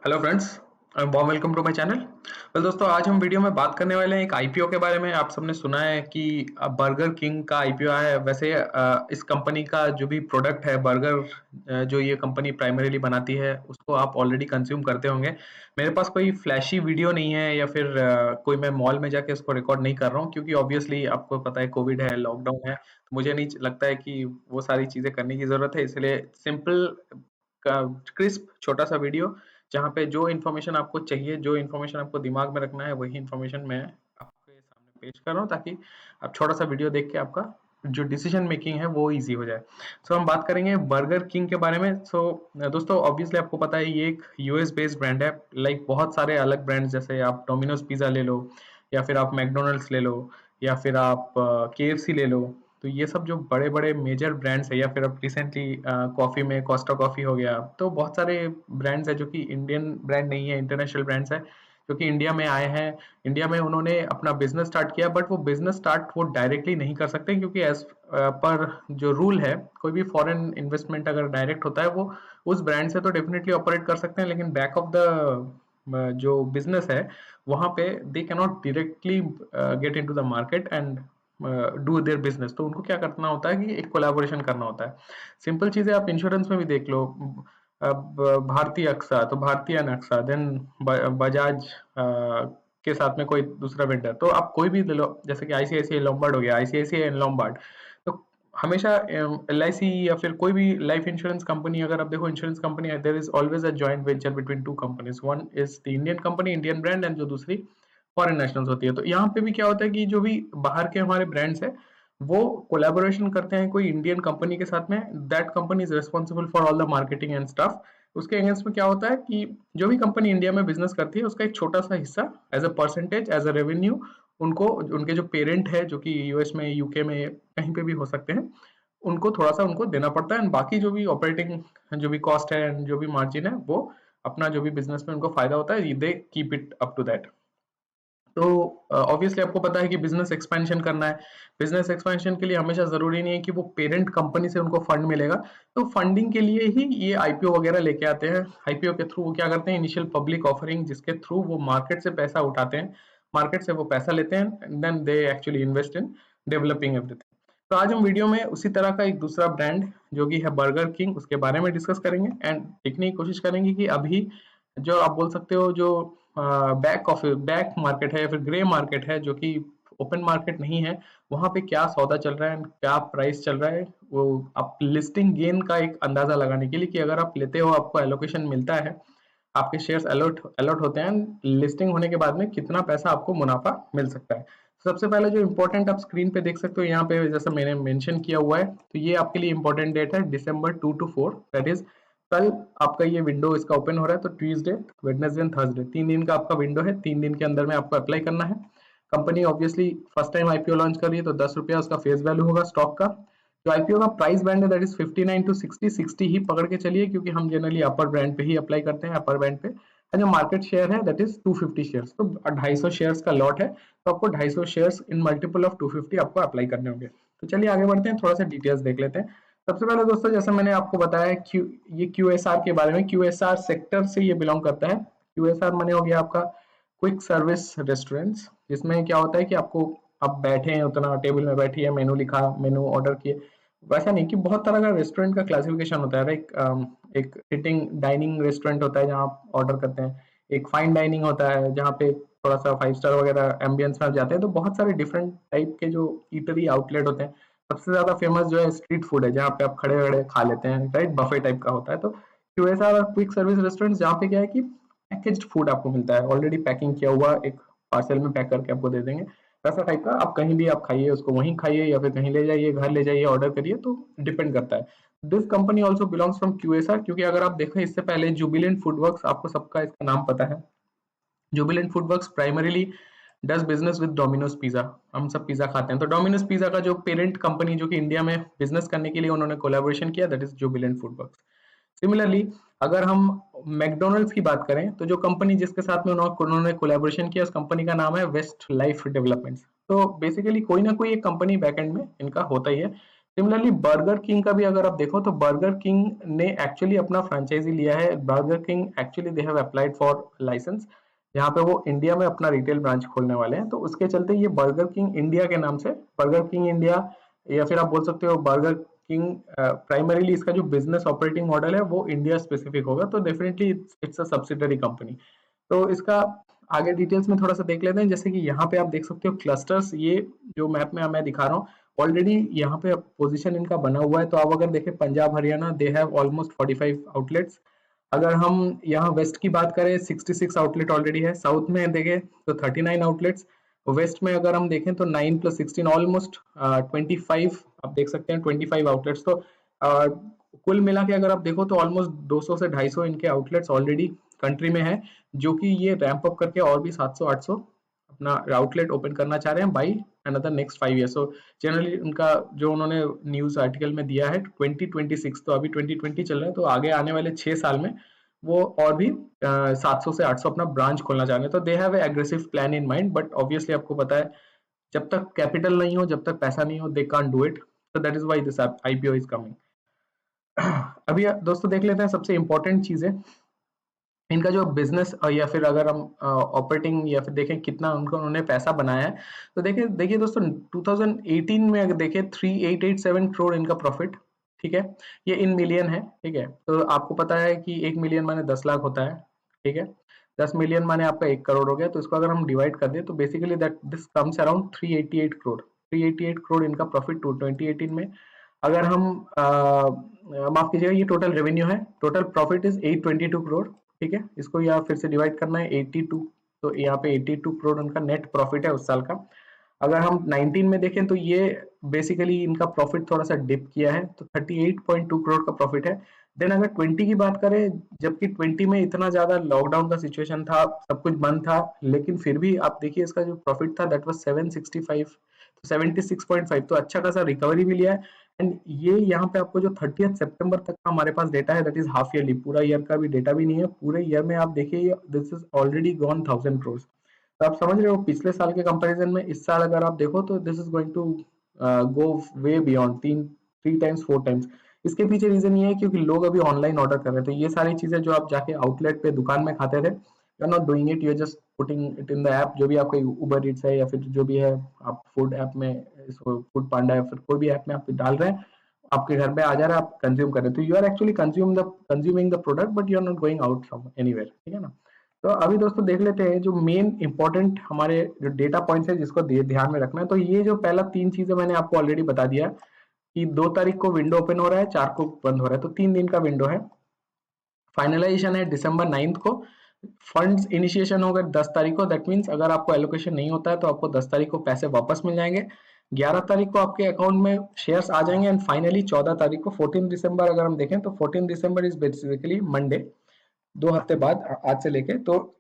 Hello friends, warm welcome to my channel. Well दोस्तों, आज हम वीडियो में बात करने वाले हैं एक आईपीओ के बारे में। आप सबने सुना है कि बर्गर किंग का आईपीओ आया है। वैसे इस कंपनी का जो भी प्रोडक्ट है बर्गर, जो ये कंपनी प्राइमरीली बनाती है उसको आप ऑलरेडी कंज्यूम करते होंगे। मेरे पास कोई फ्लैशी वीडियो नहीं है या फिर कोई मैं मॉल में जाके उसको रिकॉर्ड नहीं कर रहा हूँ, क्योंकि ऑब्वियसली आपको पता है कोविड है, लॉकडाउन है, तो मुझे नहीं लगता है कि वो सारी चीज़ें करने की ज़रूरत है। इसलिए सिंपल क्रिस्प छोटा सा वीडियो जहाँ पे जो इन्फॉर्मेशन आपको चाहिए, जो इन्फॉर्मेशन आपको दिमाग में रखना है, वही इन्फॉर्मेशन मैं आपके सामने पेश कर रहा हूँ, ताकि आप छोटा सा वीडियो देख के आपका जो डिसीजन मेकिंग है वो इजी हो जाए। सो हम बात करेंगे बर्गर किंग के बारे में। सो दोस्तों, ऑब्वियसली आपको पता है ये एक यूएस बेस्ड ब्रांड है। लाइक बहुत सारे अलग ब्रांड, जैसे आप डोमिनोज पिज्ज़ा ले लो, या फिर आप मैकडोनल्ड्स ले लो, या फिर आप केएफसी ले लो। तो ये सब जो बड़े-बड़े मेजर ब्रांड्स है, या फिर अब रिसेंटली कॉफ़ी में कोस्टा कॉफ़ी हो गया, तो बहुत सारे ब्रांड्स हैं जो कि इंडियन ब्रांड नहीं है, इंटरनेशनल ब्रांड्स हैं जो कि इंडिया में आए हैं। इंडिया में उन्होंने अपना बिजनेस स्टार्ट किया, बट वो बिजनेस स्टार्ट वो डायरेक्टली नहीं कर सकते, क्योंकि एज पर जो रूल है, कोई भी फॉरेन इन्वेस्टमेंट अगर डायरेक्ट होता है वो उस ब्रांड से तो डेफिनेटली ऑपरेट कर सकते हैं, लेकिन बैक ऑफ द जो बिजनेस है वहाँ पे they can not directly get into the market and do their business. तो उनको क्या करना होता है कि एक कोलैबोरेशन करना होता है। सिंपल चीजें आप इंश्योरेंस में भी देख लो। अब भारतीय अक्सा तो भारतीय अनक्सा, देन बजाज के साथ में कोई दूसरा वेंडर, तो आप कोई भी ले लो, जैसे कि आईसीआईसीआई लोम्बार्ड हो गया, आईसीआईसीआई एंड लोम्बार्ड। तो हमेशा एलआईसी या फिर कोई भी लाइफ इंश्योरेंस कंपनी, अगर आप देखो insurance company, there is always a joint venture between two companies. One is the Indian company, Indian brand, and जो दूसरी फॉरेन नेशनल्स होती है। तो यहाँ पे भी क्या होता है कि जो भी बाहर के हमारे ब्रांड्स हैं वो कोलैबोरेशन करते हैं कोई इंडियन कंपनी के साथ में। That company is responsible for all the marketing and stuff. उसके अगेंस्ट में क्या होता है कि जो भी कंपनी इंडिया में बिजनेस करती है उसका एक छोटा सा हिस्सा as a percentage, as a revenue, उनको, उनके जो पेरेंट है जो कि यूएस में, यूके में, कहीं पे भी हो सकते हैं, उनको थोड़ा सा उनको देना पड़ता है। एंड बाकी जो भी ऑपरेटिंग, जो भी कॉस्ट है एंड जो भी मार्जिन है, वो अपना जो भी बिजनेस में उनको फायदा होता है, they keep it up to that. तो ऑब्वियसली आपको पता है कि बिजनेस एक्सपेंशन करना है। बिजनेस एक्सपेंशन के लिए हमेशा जरूरी नहीं है कि वो पेरेंट कंपनी से उनको फंड मिलेगा। तो फंडिंग के लिए ही ये आईपीओ वगैरह लेके आते हैं। आईपीओ के थ्रू वो क्या करते हैं, इनिशियल पब्लिक ऑफरिंग, जिसके थ्रू वो मार्केट से पैसा उठाते हैं, मार्केट से वो पैसा लेते हैं, then they actually invest in developing everything. तो आज हम वीडियो में उसी तरह का एक दूसरा ब्रांड जो कि है बर्गर किंग, उसके बारे में डिस्कस करेंगे एंड देखने की कोशिश करेंगे कि अभी जो आप बोल सकते हो, जो बैक मार्केट है या फिर ग्रे मार्केट है, जो कि ओपन मार्केट नहीं है, वहां पे क्या सौदा चल रहा है, क्या प्राइस चल रहा है, वो आप लिस्टिंग गेन का एक अंदाजा लगाने के लिए, कि अगर आप लेते हो, आपको एलोकेशन मिलता है, आपके शेयर्स अलॉट अलॉट होते हैं, लिस्टिंग होने के बाद में कितना पैसा आपको मुनाफा मिल सकता है। सबसे पहले जो इम्पोर्टेंट आप स्क्रीन पे देख सकते हो, यहाँ पे जैसे मैंने मेंशन किया हुआ है, तो ये आपके लिए इम्पोर्टेंट डेट है दिसंबर 2 to 4, दैट इज कल आपका ये विंडो इसका ओपन हो रहा है। तो ट्यूसडे, वेडनेसडे एंड थर्सडे, 3 दिन का आपका विंडो है। 3 दिन के अंदर में आपको अप्लाई करना है। Company obviously first time IPO launch कर रही है, तो ₹10 उसका फेस वैल्यू होगा स्टॉक का। जो आईपीओ का प्राइस बैंड है दैट इज 59 to 60, 60 ही पकड़ के चलिए, क्योंकि हम जनरली अपर बैंड पे ही अप्लाई करते हैं, अपर बैंड पे। जो मार्केट शेयर है दैट इज 250 शेयर्स, तो 250 शेयर्स का लॉट है। तो आपको 250 शेयर्स इन मल्टीपल ऑफ 250 आपको अप्लाई करने होंगे। तो चलिए आगे बढ़ते हैं, थोड़ा सा डिटेल्स देख लेते हैं। सबसे पहले दोस्तों, जैसे मैंने आपको बताया ये क्यूएसआर के बारे में, क्यूएसआर सेक्टर से ये बिलोंग करता है। क्यूएसआर माने हो गया आपका क्विक सर्विस रेस्टोरेंट्स, जिसमें क्या होता है कि आपको, आप बैठे हैं, उतना टेबल में बैठिए, मेनू लिखा, मेनू ऑर्डर किए। वैसा नहीं कि बहुत तरह का रेस्टोरेंट का क्लासिफिकेशन होता है। एक सिटिंग डाइनिंग रेस्टोरेंट होता है जहाँ आप ऑर्डर करते हैं। एक फाइन डाइनिंग होता है जहाँ पे थोड़ा सा 5 स्टार वगैरह एम्बियंस में आप जाते हैं। तो बहुत सारे डिफरेंट टाइप के जो ईटरी आउटलेट होते हैं। सबसे ज्यादा फेमस जो है स्ट्रीट फूड है, जहाँ पे आप खड़े खड़े खा लेते हैं, राइट, बफे टाइप का होता है। तो क्यूएसआर और क्विक सर्विस रेस्टोरेंट जहाँ पे क्या है कि पैकेज्ड फूड आपको मिलता है, ऑलरेडी पैकिंग किया हुआ, एक पार्सल में पैक करके आपको दे देंगे। वैसा टाइप का, आप कहीं भी आप खाइए उसको, वहीं खाइए या फिर कहीं ले जाइए, घर ले जाइए, ऑर्डर करिए, तो डिपेंड करता है। This company also belongs from QSR, क्योंकि अगर आप देखें इससे पहले जुबिलेंट फूडवर्क्स, आपको सबका इसका नाम पता है। Jubilant FoodWorks primarily does business with Domino's pizza. हम सब पिज्जा खाते हैं, तो डोमिनोज पिज्जा का जो पेरेंट कंपनी जो कि इंडिया में बिजनेस करने के लिए उन्होंने कोलैबोरेशन किया, that is Jubilant FoodWorks. Similarly अगर हम मैकडोनल्ड्स की बात करें, तो जो कंपनी जिसके साथ में उन्होंने कोलैबोरेशन किया, उस कंपनी का नाम है वेस्ट लाइफ डेवलपमेंट्स। तो बेसिकली कोई ना कोई एक कंपनी बैकएंड में इनका होता ही है। सिमिलरली बर्गर किंग का भी अगर आप देखो तो बर्गर किंग ने एक्चुअली अपना फ्रेंचाइजी लिया है। Burger King actually they have applied for licence, जहाँ पे वो इंडिया में अपना रिटेल ब्रांच खोलने वाले हैं। तो उसके चलते ये बर्गर किंग इंडिया के नाम से बर्गर किंग इंडिया, या फिर आप बोल सकते हो बर्गर किंग, प्राइमरीली इसका जो बिजनेस ऑपरेटिंग मॉडल है वो इंडिया स्पेसिफिक होगा, तो definitely it's a subsidiary company. तो इसका आगे डिटेल्स में थोड़ा सा देख लेते हैं। जैसे कि यहाँ पे आप देख सकते हो क्लस्टर्स, ये जो मैप में मैं दिखा रहा हूँ ऑलरेडी यहाँ पे पोजीशन इनका बना हुआ है। तो आप अगर देखें Punjab Haryana they have almost 45 outlets. अगर हम यहाँ वेस्ट की बात करें 66 आउटलेट ऑलरेडी है। साउथ में देखें तो 39 आउटलेट्स। वेस्ट में अगर हम देखें तो 9 + 16 ऑलमोस्ट 25, आप देख सकते हैं 25 आउटलेट्स। तो कुल मिला के अगर आप देखो तो ऑलमोस्ट 200 से 250 इनके आउटलेट्स ऑलरेडी कंट्री में है, जो कि ये रैंप अप करके और भी 700-800 अपना आउटलेट ओपन करना चाह रहे हैं by another next 5 years. So generally उनका जो उन्होंने न्यूज आर्टिकल में दिया है 2026, तो अभी 2020 चल रहा है, तो आगे आने वाले 6 साल में वो और भी 700 से 800 अपना ब्रांच खोलना चाह रहे हैं। तो they have aggressive plan in mind, but obviously आपको पता है जब तक कैपिटल नहीं हो, जब तक पैसा नहीं हो, दे कांट डू इट। तो that is why this IPO is coming. अभी दोस्तों देख लेते हैं सबसे इंपॉर्टेंट चीजें इनका जो बिजनेस, या फिर अगर हम ऑपरेटिंग या फिर देखें कितना उन्होंने पैसा बनाया है। तो देखिए देखिए दोस्तों 2018 में अगर देखें 3887 करोड़ इनका प्रॉफिट, ठीक है। ये इन मिलियन है, ठीक है। तो आपको पता है कि 1 मिलियन माने 10 लाख होता है, ठीक है। 10 मिलियन माने आपका 1 करोड़ हो गया। तो इसको अगर हम डिवाइड कर दें तो basically that this comes around 388 crore. 388 crore इनका प्रॉफिट 2018 में। अगर हम माफ कीजिएगा, ये टोटल रेवेन्यू है। टोटल प्रॉफिट इज 822 करोड़, ठीक है। इसको यहाँ फिर से डिवाइड करना है 82, तो यहाँ पे 82 करोड़ उनका नेट प्रॉफिट है उस साल का। अगर हम 19 में देखें तो ये बेसिकली इनका प्रॉफिट थोड़ा सा डिप किया है, तो 38.2 करोड़ का प्रॉफिट है। देन अगर 20 की बात करें, जबकि 20 में इतना ज्यादा लॉकडाउन का सिचुएशन था, सब कुछ बंद था, लेकिन फिर भी आप देखिए इसका जो प्रॉफिट था दैट वाज 765, 76.5, तो अच्छा खासा रिकवरी भी लिया है। एंड ये यहाँ पे आपको जो 30 सितंबर तक का हमारे पास डेटा है दैट इज हाफ ईयरली, पूरा ईयर का भी डेटा भी नहीं है। पूरे ईयर में आप देखिए this is already gone 1000 crore. तो आप समझ रहे हो पिछले साल के कंपैरिजन में इस साल अगर आप देखो तो this is going to go way beyond 3 times 4 times. इसके पीछे रीजन ये है क्योंकि लोग अभी ऑनलाइन ऑर्डर कर रहे हैं। तो ये सारी चीजें जो आप जाके आउटलेट पे दुकान में खाते थे, you are not doing it, you are just putting it in the app. जो भी आपका उबर ईट्स है या फिर जो भी है आप फूड ऐप में, इसको फूड पांडा या फिर कोई भी ऐप में आप डाल रहे हैं, आपके घर पे आ जा रहा है, आप कंज्यूम कर रहे हैं। तो you are actually consuming the product, but you are not going out from anywhere, ठीक है ना। तो अभी दोस्तों देख लेते हैं जो मेन इंपॉर्टेंट हमारे जो डेटा पॉइंट्स है जिसको ध्यान में रखना है। तो ये जो पहला 3 चीजें मैंने आपको ऑलरेडी बता दिया कि 2 तारीख को विंडो ओपन हो रहा है, 4 को बंद हो रहा है, तो 3 दिन का विंडो है। फाइनलाइजेशन है December 9 को। फंड्स इनिशिएशन होगा 10 तारीख को। दैट मीन्स अगर आपको एलोकेशन नहीं होता है तो आपको 10 तारीख को पैसे वापस मिल जाएंगे। 11 तारीख को आपके अकाउंट में शेयर्स आ जाएंगे। एंड फाइनली 14 तारीख को 14 दिसंबर अगर हम देखें तो 14 दिसंबर इज बेसिकली मंडे, 2 हफ्ते बाद आज से लेके, तो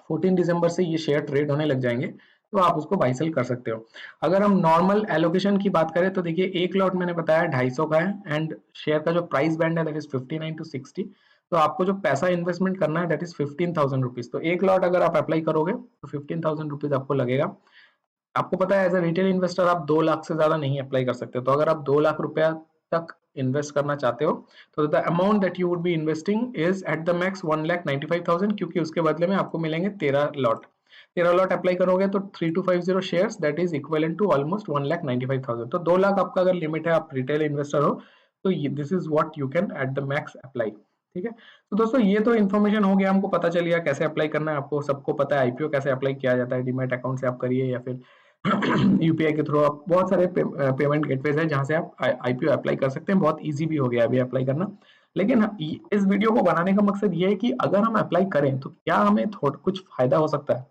14 दिसंबर से ये शेयर ट्रेड होने लग जाएंगे, तो आप उसको बाई सेल कर सकते हो। अगर हम नॉर्मल एलोकेशन की बात करें तो देखिए एक लॉट मैंने बताया 250 का है। एंड शेयर का जो प्राइस बैंड है दैट इज 59 to 60। तो आपको जो पैसा इन्वेस्टमेंट करना है दैट इज 15,000 रुपीज। तो एक लॉट अगर आप अप्लाई करोगे तो 15,000 रुपीज आपको लगेगा। आपको पता है एज अ रिटेल इन्वेस्टर आप 2 लाख से ज्यादा नहीं अप्लाई कर सकते। तो अगर आप 2 लाख रुपया तक इन्वेस्ट करना चाहते हो तो the amount that you would be investing is at the max 1,95,000, क्योंकि उसके बदले में आपको मिलेंगे 13 लॉट। 13 लॉट अप्लाई करोगे तो 3250 shares that is equivalent to almost 1,95,000। तो 2 लाख आपका अगर लिमिट है, आप रिटेल इन्वेस्टर हो, तो this is what you can at the max apply, ठीक है। तो दोस्तों ये तो इन्फॉर्मेशन हो गया, हमको पता चल गया कैसे अप्लाई करना है। आपको सबको पता है आईपीओ कैसे अप्लाई किया जाता है, डीमैट अकाउंट से आप करिए या फिर यूपीआई के थ्रू। आप बहुत सारे पेमेंट गेटवेज है जहां से आप आईपीओ अप्लाई कर सकते हैं। बहुत इजी भी हो गया अभी अप्लाई करना। लेकिन इस वीडियो को बनाने का मकसद ये है कि अगर हम अप्लाई करें तो क्या हमें थोड़ा कुछ फायदा हो सकता है।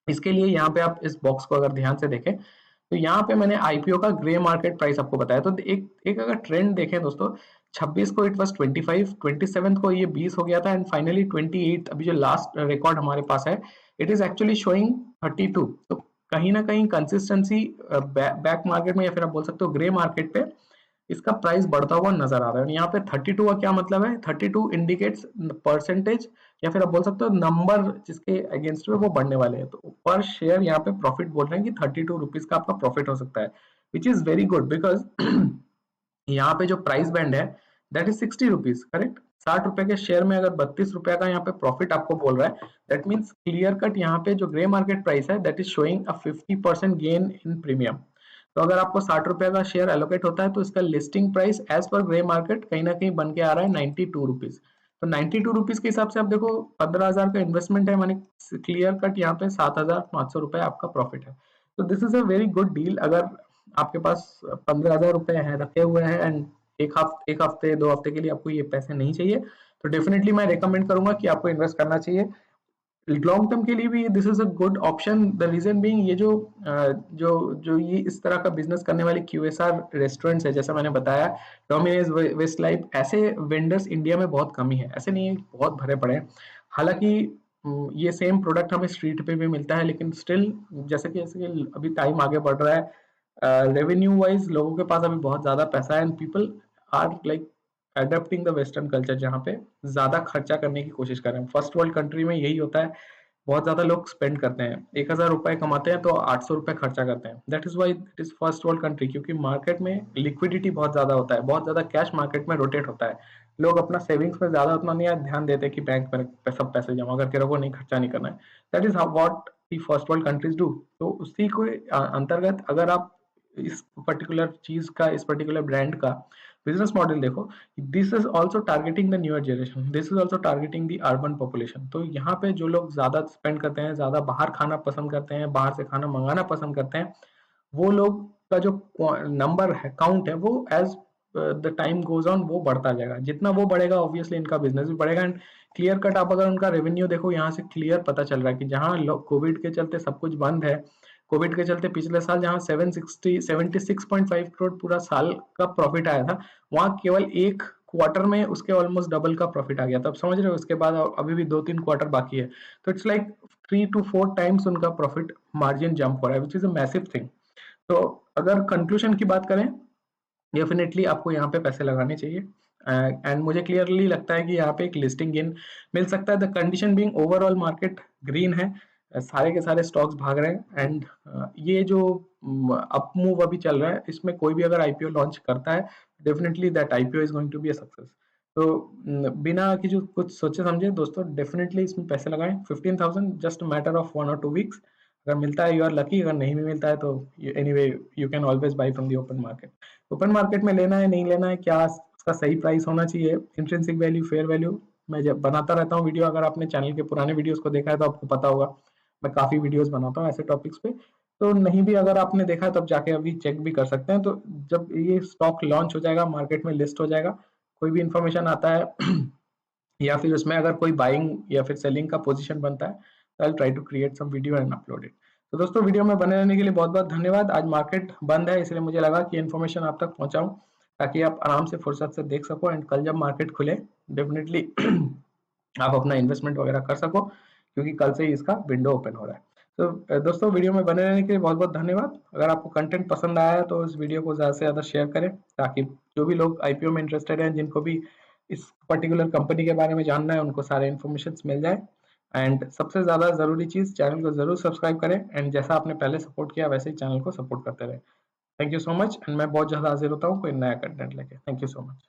इसके लिए यहाँ पे आप इस बॉक्स को अगर ध्यान से देखें तो यहाँ पे मैंने आईपीओ का ग्रे मार्केट प्राइस आपको बताया। तो एक अगर ट्रेंड देखें दोस्तों, 26 को इट वाज 25, 27 को ये 20 हो गया था, एंड फाइनली 28 अभी जो लास्ट रिकॉर्ड हमारे पास है इट इज एक्चुअली शोइंग 32। तो कहीं ना कहीं कंसिस्टेंसी बैक मार्केट में या फिर आप बोल सकते हो ग्रे मार्केट पे इसका प्राइस बढ़ता हुआ नजर आ रहा है। यहाँ पे 32 का क्या मतलब है, 32 इंडिकेट्स परसेंटेज या फिर आप बोल सकते हो नंबर जिसके अगेंस्ट में वो बढ़ने वाले हैं। तो पर शेयर यहाँ पे प्रॉफिट बोल रहे हैं कि 32 रुपीज का आपका प्रॉफिट हो सकता है। Which is very good because यहाँ पे जो प्राइस बैंड है दैट इज 60 रुपीज, करेक्ट। 60 रुपए के शेयर में अगर 32 रुपए का यहाँ पे प्रॉफिट आपको बोल रहा है, दैट मीन्स क्लियर कट यहाँ पे जो ग्रे मार्केट प्राइस है that is showing a 50% gain in premium. तो अगर आपको 60 रुपए का शेयर एलोकेट होता है तो इसका listing price as per grey market कहीं ना कहीं बन के आ रहा है 92 रुपीज। तो 92 रुपीज के हिसाब से आप देखो 15,000 का इन्वेस्टमेंट है, मानी क्लियर कट यहाँ पे 7,500 रुपए आपका प्रॉफिट है। तो this is a very good deal. अगर आपके पास 15,000 रुपए हैं रखे हुए हैं एंड एक हफ्ते 2 हफ्ते के लिए आपको ये पैसे नहीं चाहिए, तो डेफिनेटली मैं रिकमेंड करूंगा कि आपको इन्वेस्ट करना चाहिए। लॉन्ग टर्म के लिए भी this is a good option. The reason being ये जो ये इस तरह का बिजनेस करने वाले क्यूएसआर रेस्टोरेंट्स है, जैसा मैंने बताया डोमिनोज, वेस्ट लाइफ, ऐसे वेंडर्स इंडिया में बहुत कम ही है, ऐसे नहीं है, बहुत भरे पड़े हैं। हालांकि ये सेम प्रोडक्ट हमें स्ट्रीट पे भी मिलता है, लेकिन स्टिल जैसे कि अभी टाइम आगे बढ़ रहा है, रेवेन्यू वाइज लोगों के पास अभी बहुत ज्यादा पैसा है and people are like adapting the western culture, जहाँ पे ज्यादा खर्चा करने की कोशिश कर रहे हैं। फर्स्ट वर्ल्ड कंट्री में यही होता है, बहुत ज्यादा लोग स्पेंड करते हैं। 1,000 रुपए कमाते हैं तो 800 रुपए खर्चा करते हैं। That is why it is first world country, क्योंकि मार्केट में लिक्विडिटी बहुत ज्यादा होता है, बहुत ज्यादा कैश मार्केट में रोटेट होता है। लोग अपना सेविंग्स में ज्यादा उतना नहीं ध्यान देते कि बैंक में सब पैसे जमा करके रखो, नहीं खर्चा नहीं करना है। That is what the first world countries do. तो उसी को अंतर्गत अगर आप इस पर्टिकुलर चीज का, इस पर्टिकुलर ब्रांड का बिजनेस मॉडल देखो, this is also targeting the newer generation, this is also targeting the urban population. तो यहाँ पे जो लोग ज्यादा स्पेंड करते हैं, ज्यादा बाहर खाना पसंद करते हैं, बाहर से खाना मंगाना पसंद करते हैं, वो लोग का जो नंबर है, काउंट है, वो as the time goes on वो बढ़ता जाएगा। जितना वो बढ़ेगा ऑब्वियसली इनका बिजनेस भी बढ़ेगा। एंड क्लियर कट आप अगर उनका रेवेन्यू देखो, यहाँ से क्लियर पता चल रहा है कि जहाँ कोविड के चलते सब कुछ बंद है, कोविड के चलते पिछले साल जहाँ 76.5 करोड़ पूरा साल का प्रॉफिट आया था, वहां केवल एक क्वार्टर में उसके ऑलमोस्ट डबल का प्रॉफिट आ गया। तो आप समझ रहे हो, उसके बाद अभी भी 2-3 क्वार्टर बाकी है, तो इट्स लाइक 3 to 4 टाइम्स उनका प्रॉफिट मार्जिन जंप हो रहा है, which is a massive thing. तो अगर कंक्लूजन की बात करें, डेफिनेटली आपको यहाँ पे पैसे लगाने चाहिए। एंड मुझे क्लियरली लगता है कि यहाँ पे एक लिस्टिंग गेन मिल सकता है। The condition being overall market green है, सारे के सारे स्टॉक्स भाग रहे हैं एंड ये जो अप मूव अभी चल रहा है, इसमें कोई भी अगर आईपीओ लॉन्च करता है, definitely that IPO is going to be a success. तो बिना किसी कुछ सोचे समझे दोस्तों डेफिनेटली इसमें पैसे लगाएं। 15,000 just matter of 1 or 2 weeks। अगर मिलता है यू आर लकी, अगर नहीं भी मिलता है तो anyway you can always by from the open market. Open market में लेना है नहीं लेना है, क्या उसका सही प्राइस होना चाहिए, इंट्रिंसिक वैल्यू, फेयर वैल्यू, मैं जब बनाता रहता हूँ वीडियो। अगर आपने चैनल के पुराने वीडियोस को देखा है तो आपको पता होगा, मैं काफी वीडियोस बनाता हूँ ऐसे टॉपिक्स पे। तो नहीं भी अगर आपने देखा तब जाके अभी चेक भी कर सकते हैं। तो जब ये स्टॉक लॉन्च हो जाएगा, मार्केट में लिस्ट हो जाएगा, कोई भी इंफॉर्मेशन आता है या फिर उसमें अगर कोई बाइंग या फिर सेलिंग का पोजीशन बनता है, तो I try to create some video and upload it. तो दोस्तों वीडियो में बने रहने के लिए बहुत बहुत धन्यवाद। आज मार्केट बंद है इसलिए मुझे लगा कि इन्फॉर्मेशन आप तक पहुंचाऊं, ताकि आप आराम से फुर्सत से देख सको एंड कल जब मार्केट खुले डेफिनेटली आप अपना इन्वेस्टमेंट वगैरह कर सको, क्योंकि कल से ही इसका विंडो ओपन हो रहा है। तो दोस्तों वीडियो में बने रहने के लिए बहुत बहुत धन्यवाद। अगर आपको कंटेंट पसंद आया है तो इस वीडियो को ज़्यादा से ज़्यादा शेयर करें, ताकि जो भी लोग आईपीओ में इंटरेस्टेड हैं, जिनको भी इस पर्टिकुलर कंपनी के बारे में जानना है, उनको सारे इन्फॉर्मेशन मिल जाए। एंड सबसे ज़्यादा ज़रूरी चीज़, चैनल को ज़रूर सब्सक्राइब करें एंड जैसा आपने पहले सपोर्ट किया वैसे ही चैनल को सपोर्ट करते रहे। Thank you so much and मैं बहुत जल्द हाजिर होता हूँ कोई नया कंटेंट लेके। Thank you so much.